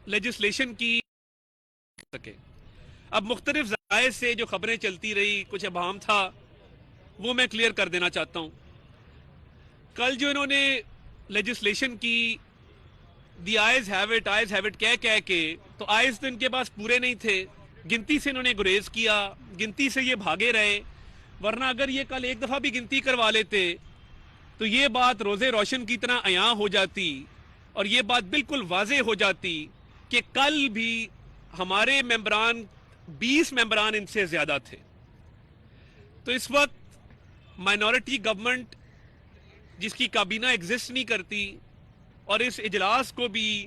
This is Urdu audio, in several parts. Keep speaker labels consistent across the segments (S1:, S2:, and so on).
S1: لیجسلیشن کی سکے. اب مختلف ذرائع سے جو خبریں چلتی رہی، کچھ ابہام تھا، وہ میں کلیئر کر دینا چاہتا ہوں. کل جو انہوں نے لیجسلیشن کی دی آئیز ہیو اٹ کہہ کے، تو آئیز تو ان کے پاس پورے نہیں تھے، گنتی سے انہوں نے گریز کیا، گنتی سے یہ بھاگے رہے. ورنہ اگر یہ کل ایک دفعہ بھی گنتی کروا لیتے تو یہ بات روزے روشن کی طرح عیاں ہو جاتی اور یہ بات بالکل واضح ہو جاتی کہ کل بھی ہمارے ممبران 20 ممبران ان سے زیادہ تھے. تو اس وقت مائنورٹی گورنمنٹ جس کی کابینہ ایگزسٹ نہیں کرتی، اور اس اجلاس کو بھی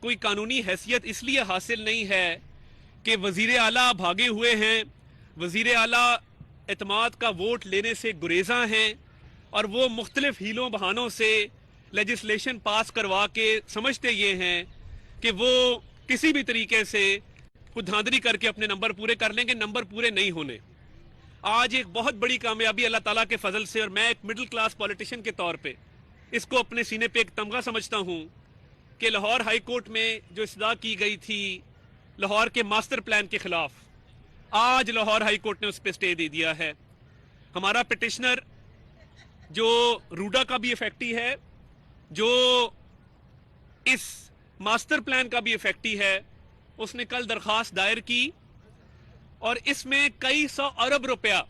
S1: کوئی قانونی حیثیت اس لیے حاصل نہیں ہے کہ وزیر اعلیٰ بھاگے ہوئے ہیں، وزیر اعلیٰ اعتماد کا ووٹ لینے سے گریزاں ہیں، اور وہ مختلف ہیلوں بہانوں سے لیجسلیشن پاس کروا کے سمجھتے یہ ہیں کہ وہ کسی بھی طریقے سے خود دھاندلی کر کے اپنے نمبر پورے کر لیں گے. نمبر پورے نہیں ہونے. آج ایک بہت بڑی کامیابی اللہ تعالیٰ کے فضل سے، اور میں ایک مڈل کلاس پولیٹیشین کے طور پہ اس کو اپنے سینے پہ ایک تمغہ سمجھتا ہوں کہ لاہور ہائی کورٹ میں جو استدعا کی گئی تھی لاہور کے ماسٹر پلان کے خلاف، آج لاہور ہائی کورٹ نے اس پہ سٹے دے دیا ہے. ہمارا پٹیشنر جو روڈا کا بھی افیکٹی ہے، جو اس ماسٹر پلان کا بھی افیکٹی ہے، اس نے کل درخواست دائر کی، اور اس میں کئی 100 ارب روپیہ،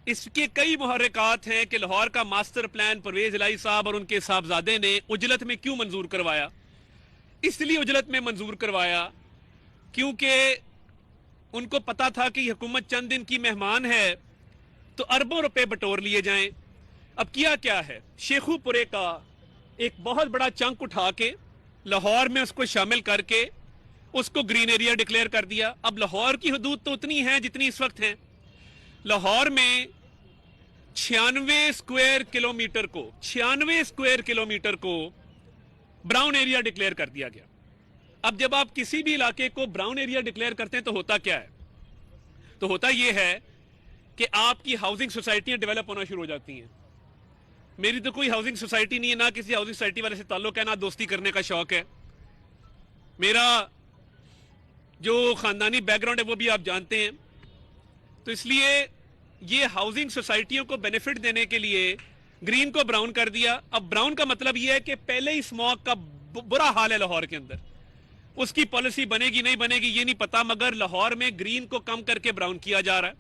S1: اس کے کئی محرکات ہیں کہ لاہور کا ماسٹر پلان پرویز الہی صاحب اور ان کے صاحبزادے نے اجلت میں کیوں منظور کروایا. اس لیے اجلت میں منظور کروایا کیونکہ ان کو پتا تھا کہ یہ حکومت چند دن کی مہمان ہے تو اربوں روپے بٹور لیے جائیں. اب کیا ہے، شیخو پورے کا ایک بہت بڑا چنک اٹھا کے لاہور میں اس کو شامل کر کے اس کو گرین ایریا ڈکلیئر کر دیا. اب لاہور کی حدود تو اتنی ہیں جتنی اس وقت ہیں. لاہور میں 96 اسکوائر کلومیٹر کو براؤن ایریا ڈکلیئر کر دیا گیا. اب جب آپ کسی بھی علاقے کو براؤن ایریا ڈکلیئر کرتے ہیں تو ہوتا کیا ہے؟ تو ہوتا یہ ہے کہ آپ کی ہاؤسنگ سوسائٹیاں ڈیولپ ہونا شروع ہو جاتی ہیں. میری تو کوئی ہاؤسنگ سوسائٹی نہیں ہے، نہ کسی ہاؤسنگ سوسائٹی والے سے تعلق ہے، نہ دوستی کرنے کا شوق ہے. میرا جو خاندانی بیک گراؤنڈ ہے وہ بھی آپ جانتے ہیں. تو اس لیے یہ ہاؤسنگ سوسائٹیوں کو بینیفٹ دینے کے لیے گرین کو براؤن کر دیا. اب براؤن کا مطلب یہ ہے کہ پہلے ہی اسموک کا برا حال ہے لاہور کے اندر. اس کی پالیسی بنے گی نہیں بنے گی یہ نہیں پتا، مگر لاہور میں گرین کو کم کر کے براؤن کیا جا رہا ہے.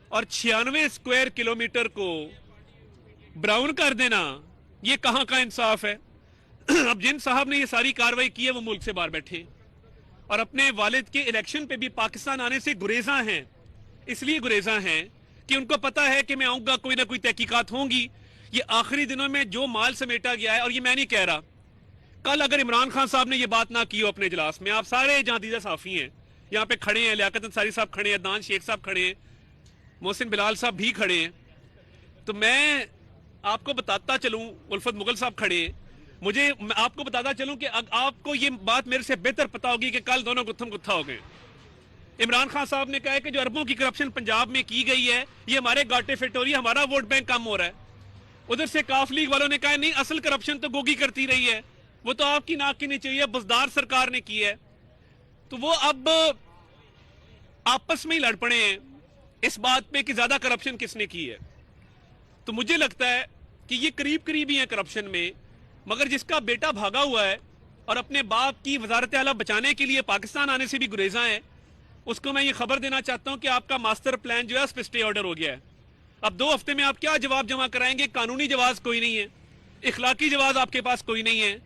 S1: اور 96 اسکوائر کلومیٹر کو براؤن کر دینا، یہ کہاں کا انصاف ہے؟ اب جن صاحب نے یہ ساری کاروائی کی ہے وہ ملک سے باہر بیٹھے اور اپنے والد کے الیکشن پہ بھی پاکستان آنے سے گریزاں ہیں. اس لیے گریزاں ہیں کہ ان کو پتا ہے کہ میں آؤں گا کوئی نہ کوئی تحقیقات ہوں گی. یہ آخری دنوں میں جو مال سمیٹا گیا ہے، اور یہ میں نہیں کہہ رہا، کل اگر عمران خان صاحب نے یہ بات نہ کی ہو اپنے اجلاس میں، آپ سارے جہاں دیدہ صحافی ہیں یہاں پہ کھڑے ہیں، لیاقت انصاری صاحب کھڑے ہیں، دان شیخ صاحب کھڑے ہیں، محسن بلال صاحب بھی کھڑے ہیں، تو میں آپ کو بتاتا چلوں، الفت مغل صاحب کھڑے ہیں، میں آپ کو بتاتا چلوں کہ آپ کو یہ بات میرے سے بہتر پتا ہوگی کہ کل دونوں گتھم گتھا ہو گئے. عمران خان صاحب نے کہا ہے کہ جو اربوں کی کرپشن پنجاب میں کی گئی ہے یہ ہمارے گاٹے فٹ ہو رہی ہے، ہمارا ووٹ بینک کم ہو رہا ہے. ادھر سے کاف لیگ والوں نے کہا نہیں، اصل کرپشن تو گوگی کرتی رہی ہے، وہ تو آپ کی ناک کی نیچے ہوئی ہے، بزدار سرکار نے کی ہے. تو وہ اب آپس میں ہی لڑ پڑے ہیں اس بات پہ کہ زیادہ کرپشن کس نے کی ہے. تو مجھے لگتا ہے کہ یہ قریب ہی ہیں کرپشن میں، مگر جس کا بیٹا بھاگا ہوا ہے اور اپنے باپ کی وزارت اعلیٰ بچانے کے لیے پاکستان آنے سے بھی گریزاں ہیں، اس کو میں یہ خبر دینا چاہتا ہوں کہ آپ کا ماسٹر پلان جو ہے اس پہ سٹے آرڈر ہو گیا ہے. اب 2 ہفتے میں آپ کیا جواب جمع کرائیں گے؟ قانونی جواز کوئی نہیں ہے، اخلاقی جواز آپ کے پاس کوئی نہیں ہے.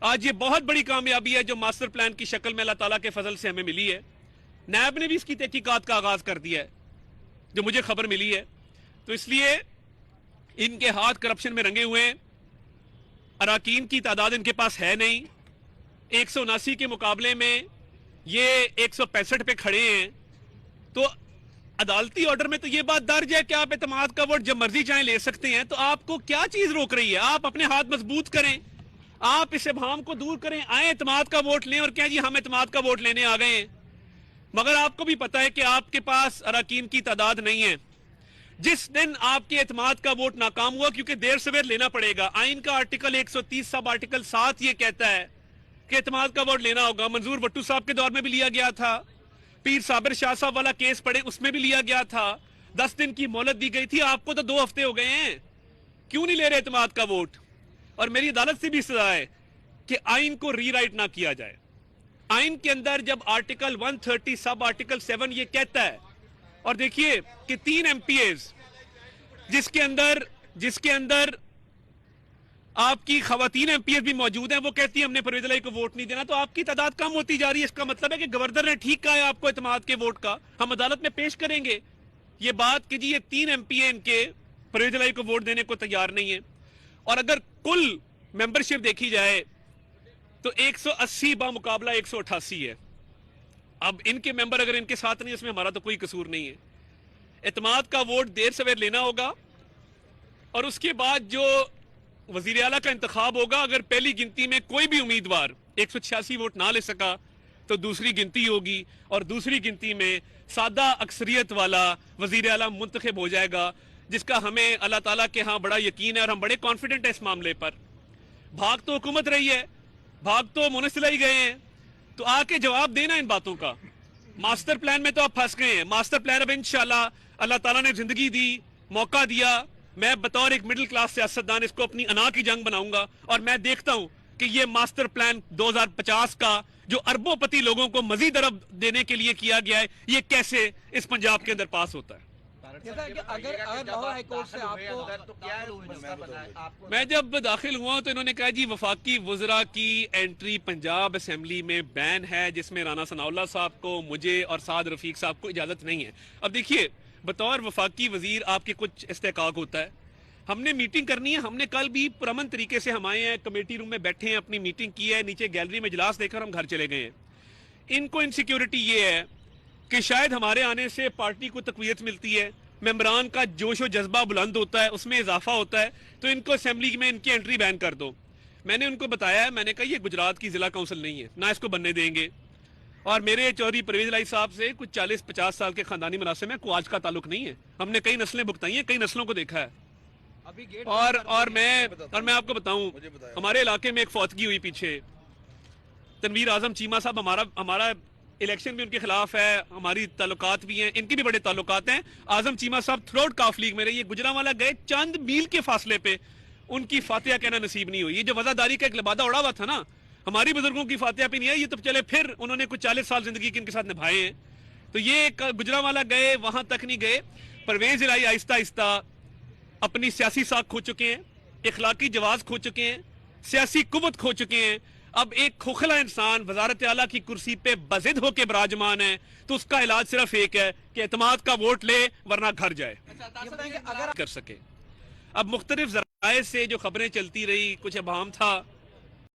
S1: آج یہ بہت بڑی کامیابی ہے جو ماسٹر پلان کی شکل میں اللہ تعالیٰ کے فضل سے ہمیں ملی ہے. نیب نے بھی اس کی تحقیقات کا آغاز کر دیا ہے جو مجھے خبر ملی ہے. تو اس لیے ان کے ہاتھ کرپشن میں رنگے ہوئے ہیں. اراکین کی تعداد ان کے پاس ہے نہیں، 179 کے مقابلے میں یہ 165 پہ کھڑے ہیں. تو عدالتی آرڈر میں تو یہ بات درج ہے کہ آپ اعتماد کا ووٹ جب مرضی چاہیں لے سکتے ہیں. تو آپ کو کیا چیز روک رہی ہے؟ آپ اپنے ہاتھ مضبوط کریں، آپ اس ابہام کو دور کریں، آئیں اعتماد کا ووٹ لیں اور کہیں جی ہم اعتماد کا ووٹ لینے آ گئے ہیں. مگر آپ کو بھی پتا ہے کہ آپ کے پاس اراکین کی تعداد نہیں ہے. جس دن آپ کے اعتماد کا ووٹ ناکام ہوا، کیونکہ دیر سویر لینا پڑے گا، آئین کا آرٹیکل 130 سب آرٹیکل 7 یہ کہتا ہے کہ اعتماد کا ووٹ لینا ہوگا. منظور بٹو صاحب کے دور میں بھی لیا گیا تھا, پیر صابر شاہ صاحب والا کیس پڑے اس میں بھی لیا گیا تھا, 10 دن کی مہلت دی گئی تھی. آپ کو تو 2 ہفتے ہو گئے ہیں, کیوں نہیں لے رہے اعتماد کا ووٹ؟ اور میری عدالت سے بھی استدعا ہے کہ آئین کو ری رائٹ نہ کیا جائے. آئین کے اندر جب آرٹیکل 130 سب آرٹیکل 7 یہ کہتا ہے, اور دیکھیے کہ 3 ایم پی ایز جس کے اندر آپ کی خواتین ایم پی ایز بھی موجود ہیں, وہ کہتی ہیں ہم نے پرویز الہی کو ووٹ نہیں دینا, تو آپ کی تعداد کم ہوتی جا رہی ہے. اس کا مطلب ہے کہ گورنر نے ٹھیک کہا ہے آپ کو اعتماد کے ووٹ کا. ہم عدالت میں پیش کریں گے یہ بات کہ جی یہ 3 ایم پی اے ان کے پرویز الہی کو ووٹ دینے کو تیار نہیں ہے. اور اگر کل ممبرشپ دیکھی جائے تو 180 بمقابلہ 188 ہے. اب ان کے ممبر اگر ان کے ساتھ نہیں, اس میں ہمارا تو کوئی قصور نہیں ہے. اعتماد کا ووٹ دیر سویر لینا ہوگا, اور اس کے بعد جو وزیر اعلیٰ کا انتخاب ہوگا, اگر پہلی گنتی میں کوئی بھی امیدوار 186 ووٹ نہ لے سکا تو دوسری گنتی ہوگی, اور دوسری گنتی میں سادہ اکثریت والا وزیر اعلیٰ منتخب ہو جائے گا, جس کا ہمیں اللہ تعالیٰ کے ہاں بڑا یقین ہے اور ہم بڑے کانفیڈنٹ ہیں اس معاملے پر. بھاگ تو حکومت رہی ہے, بھاگ تو منسلئی گئے ہیں, تو آ کے جواب دینا ان باتوں کا. ماسٹر پلان میں تو آپ پھنس گئے ہیں. ماسٹر پلان اب انشاءاللہ اللہ تعالیٰ نے زندگی دی, موقع دیا, میں بطور ایک مڈل کلاس سیاستدان اس کو اپنی انا کی جنگ بناؤں گا, اور میں دیکھتا ہوں کہ یہ ماسٹر پلان 2050 کا جو اربوں پتی لوگوں کو مزید ارب دینے کے لیے کیا گیا ہے, یہ کیسے اس پنجاب کے اندر پاس ہوتا ہے. میں جب داخل ہوا تو انہوں نے کہا جی وفاقی وزراء کی انٹری پنجاب اسمبلی میں بین ہے, جس میں رانا ثناء اللہ صاحب کو, مجھے اور سعد رفیق صاحب کو اجازت نہیں ہے. اب دیکھیے بطور وفاقی وزیر آپ کے کچھ استحقاق ہوتا ہے. ہم نے میٹنگ کرنی ہے, ہم نے کل بھی پرامن طریقے سے ہم آئے ہیں, کمیٹی روم میں بیٹھے ہیں, اپنی میٹنگ کی ہے, نیچے گیلری میں اجلاس دے کر ہم گھر چلے گئے ہیں. ان کو انسیکیورٹی یہ ہے کہ شاید ہمارے آنے سے پارٹی کو تقویت ملتی ہے, ممبران کا جوش و جذبہ بلند ہوتا ہے, اس میں اضافہ ہوتا ہے, تو ان کو اسمبلی میں ان کی انٹری بین کر دو. میں نے ان کو بتایا ہے, میں نے کہا یہ گجرات کی ضلع کونسل نہیں ہے, نہ اس کو بننے دیں گے, اور میرے چودھری پرویز الہی صاحب سے کچھ 40-50 سال کے خاندانی مناسب میں کوئی آج کا تعلق نہیں ہے. ہم نے کئی نسلیں بھگتائی ہیں, کئی نسلوں کو دیکھا ہے. اور میں آپ کو بتاؤں, ہمارے علاقے میں ایک فوتگی ہوئی پیچھے, تنویر اعظم چیمہ صاحب, ہمارا الیکشن بھی ان کے خلاف ہے, ہماری تعلقات بھی ہیں, ان کی بھی بڑے تعلقات ہیں. اعظم چیمہ صاحب تھروٹ کاف لیگ میں رہے, یہ گجرانوالہ گئے, چند میل کے فاصلے پہ ان کی فاتحہ کہنا نصیب نہیں ہوئی. یہ جو وزاداری کا ایک لبادہ اڑا ہوا تھا نا, ہماری بزرگوں کی فاتحہ پہ نہیں ہے, یہ تو چلے پھر انہوں نے کچھ 40 سال زندگی کے ان کے ساتھ نبھائے ہیں. تو یہ گجرانوالہ گئے, وہاں تک نہیں گئے. پرویز الہی آہستہ آہستہ اپنی سیاسی ساکھ کھو چکے ہیں, اخلاقی جواز کھو چکے ہیں, سیاسی قوت کھو چکے ہیں. اب ایک کھوکھلا انسان وزارت اعلیٰ کی کرسی پہ بضد ہو کے براجمان ہے, تو اس کا علاج صرف ایک ہے کہ اعتماد کا ووٹ لے ورنہ گھر جائے. کر سکے. اب مختلف ذرائع سے جو خبریں چلتی رہی, کچھ ابہام تھا